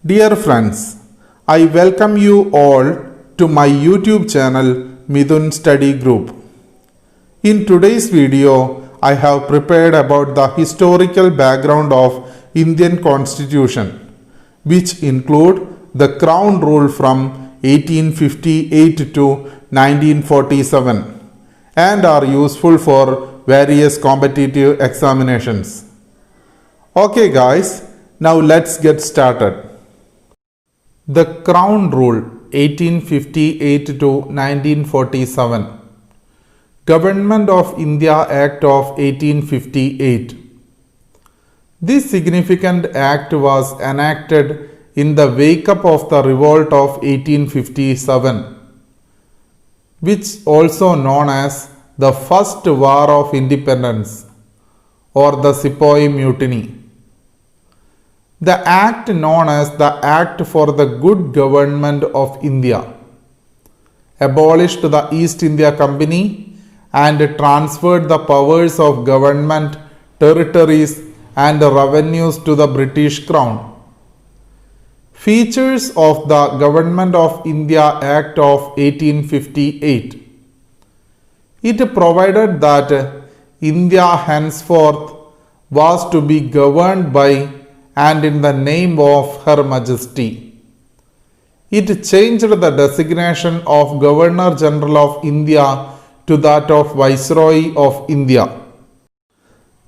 Dear friends, I welcome you all to my YouTube channel Midun Study Group. In today's video, I have prepared about the historical background of Indian Constitution, which include the Crown Rule from 1858 to 1947 and are useful for various competitive examinations. Okay guys, now let's get started. The Crown Rule 1858 to 1947, Government of India Act of 1858. This significant act was enacted in the wake-up of the revolt of 1857, which also known as the First War of Independence or the Sepoy Mutiny. The act known as the Act for the Good Government of India abolished the East India Company and transferred the powers of government, territories and revenues to the British Crown. Features of the Government of India Act of 1858. It provided that India henceforth was to be governed by and in the name of Her Majesty. It changed the designation of Governor General of India to that of Viceroy of India.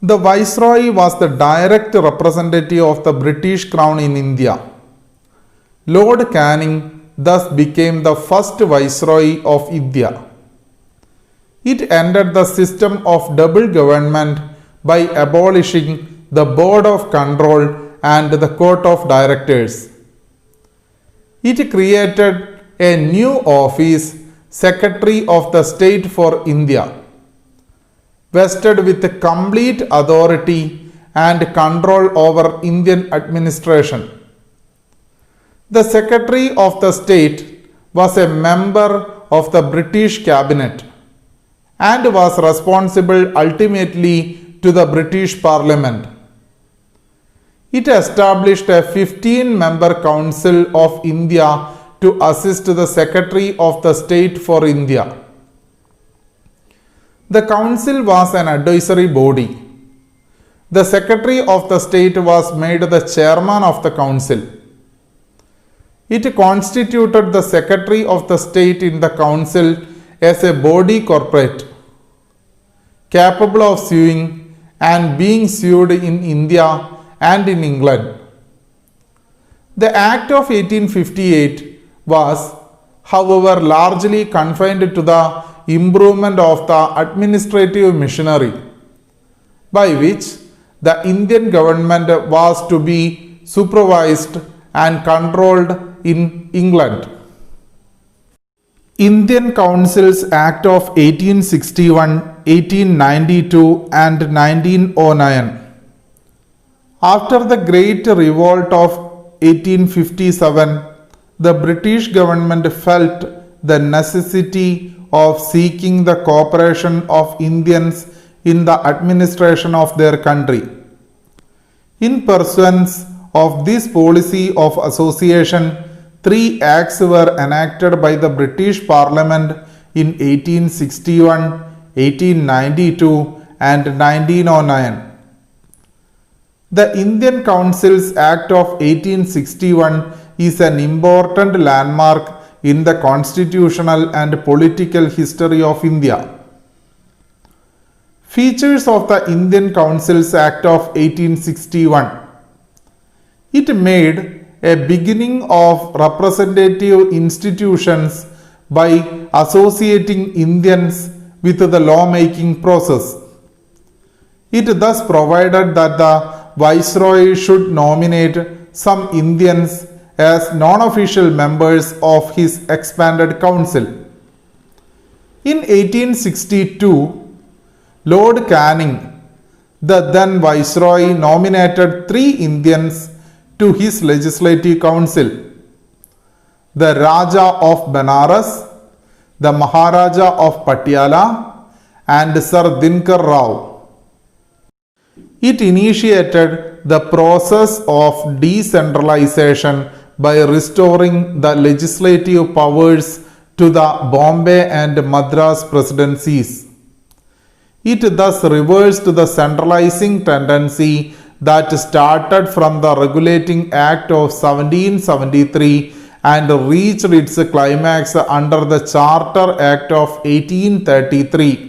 The Viceroy was the direct representative of the British Crown in India. Lord Canning thus became the first Viceroy of India. It ended the system of double government by abolishing the Board of Control and the Court of Directors. It created a new office, Secretary of the State for India, vested with complete authority and control over Indian administration. The Secretary of the State was a member of the British Cabinet and was responsible ultimately to the British Parliament. It established a 15-member Council of India to assist the Secretary of the State for India. The Council was an advisory body. The Secretary of the State was made the Chairman of the Council. It constituted the Secretary of the State in the Council as a body corporate, capable of suing and being sued in India and in England. The Act of 1858 was, however, largely confined to the improvement of the administrative machinery, by which the Indian government was to be supervised and controlled in England. Indian Councils Act of 1861, 1892 and 1909. After the Great Revolt of 1857, the British government felt the necessity of seeking the cooperation of Indians in the administration of their country. In pursuance of this policy of association, 3 acts were enacted by the British Parliament in 1861, 1892 and 1909. The Indian Councils Act of 1861 is an important landmark in the constitutional and political history of India. Features of the Indian Councils Act of 1861. It made a beginning of representative institutions by associating Indians with the lawmaking process. It thus provided that the Viceroy should nominate some Indians as non-official members of his expanded council. In 1862, Lord Canning, the then Viceroy, nominated 3 Indians to his legislative council: the Raja of Benares, the Maharaja of Patiala, and Sir Dinkar Rao. It initiated the process of decentralization by restoring the legislative powers to the Bombay and Madras presidencies. It thus reversed the centralizing tendency that started from the Regulating Act of 1773 and reached its climax under the Charter Act of 1833.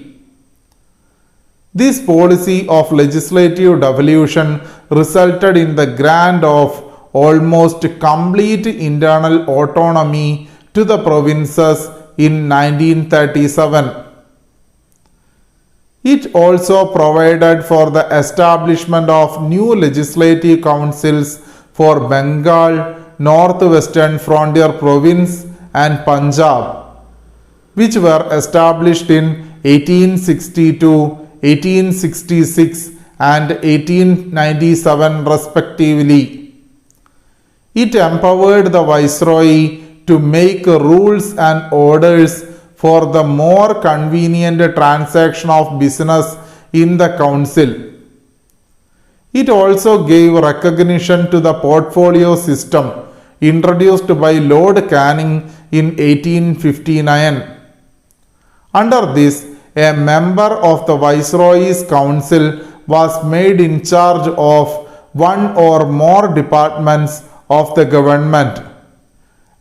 This policy of legislative devolution resulted in the grant of almost complete internal autonomy to the provinces in 1937. It also provided for the establishment of new legislative councils for Bengal, Northwestern Frontier Province and Punjab, which were established in 1862, 1866 and 1897 respectively. It empowered the Viceroy to make rules and orders for the more convenient transaction of business in the council. It also gave recognition to the portfolio system introduced by Lord Canning in 1859. Under this, a member of the Viceroy's Council was made in charge of one or more departments of the government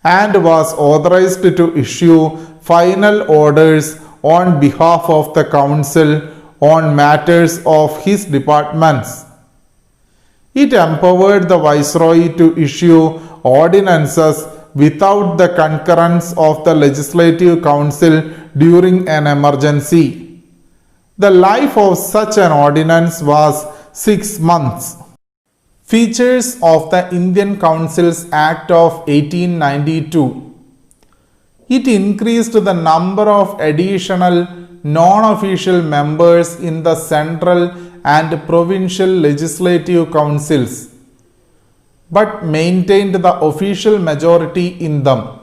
and was authorized to issue final orders on behalf of the council on matters of his departments. It empowered the Viceroy to issue ordinances without the concurrence of the Legislative Council during an emergency. The life of such an ordinance was 6 months. Features of the Indian Councils Act of 1892. It increased the number of additional non-official members in the central and provincial legislative councils, but maintained the official majority in them.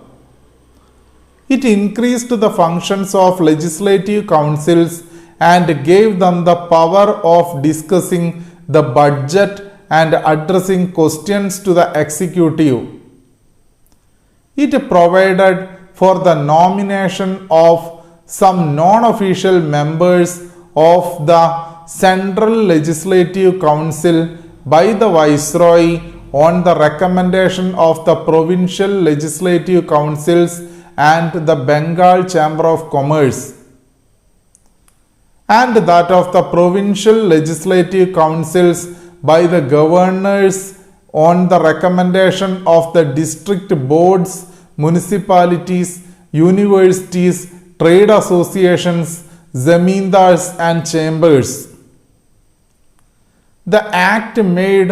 It increased the functions of legislative councils and gave them the power of discussing the budget and addressing questions to the executive. It provided for the nomination of some non-official members of the Central Legislative Council by the Viceroy on the recommendation of the Provincial Legislative Councils and the Bengal Chamber of Commerce, and that of the Provincial Legislative Councils by the governors on the recommendation of the district boards, municipalities, universities, trade associations, zamindars and chambers. The Act made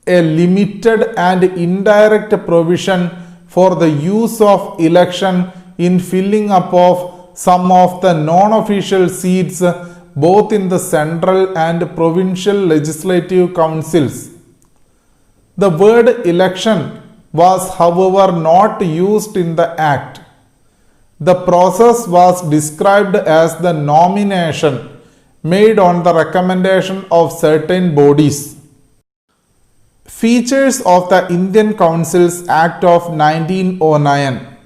a limited and indirect provision for the use of election in filling up of some of the non-official seats both in the central and provincial legislative councils. The word election was, however, not used in the Act. The process was described as the nomination made on the recommendation of certain bodies. Features of the Indian Councils Act of 1909.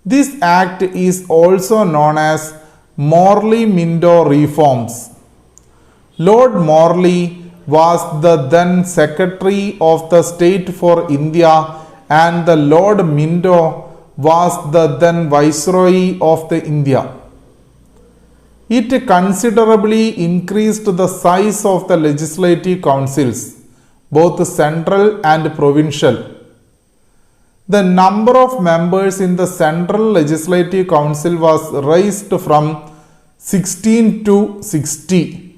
This Act is also known as Morley-Minto Reforms. Lord Morley was the then Secretary of the State for India and the Lord Minto was the then Viceroy of the India. It considerably increased the size of the legislative councils, both central and provincial. The number of members in the Central Legislative Council was raised from 16 to 60.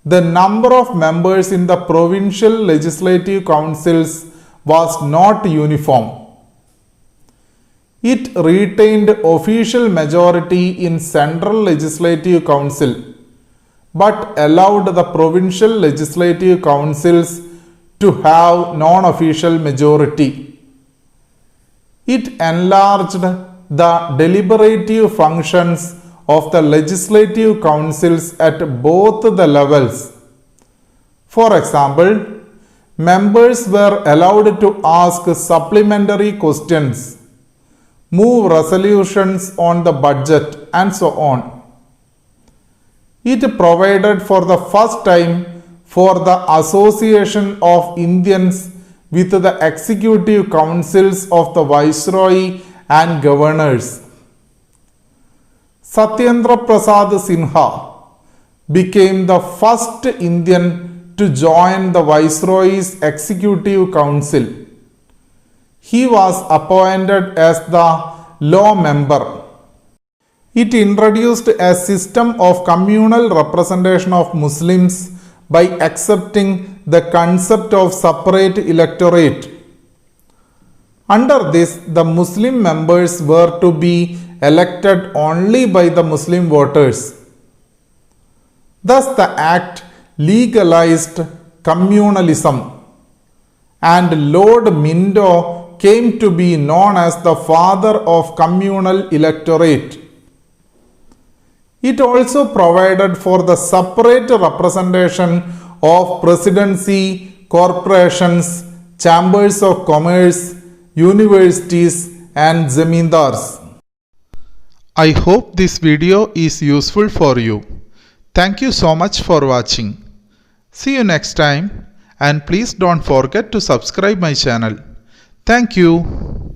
The number of members in the Provincial Legislative Councils was not uniform. It retained official majority in Central Legislative Council, but allowed the Provincial Legislative Councils to have non-official majority. It enlarged the deliberative functions of the legislative councils at both the levels. For example, members were allowed to ask supplementary questions, move resolutions on the budget, and so on. It provided for the first time for the association of Indians with the executive councils of the Viceroy and governors. Satyendra Prasad Sinha became the first Indian to join the Viceroy's Executive Council. He was appointed as the law member. It introduced a system of communal representation of Muslims by accepting the concept of separate electorate. Under this, the Muslim members were to be elected only by the Muslim voters. Thus, the Act legalized communalism, and Lord Minto came to be known as the father of communal electorate. It also provided for the separate representation of presidency, corporations, chambers of commerce, universities, and zamindars. I hope this video is useful for you. Thank you so much for watching. See you next time, and please don't forget to subscribe my channel. Thank you.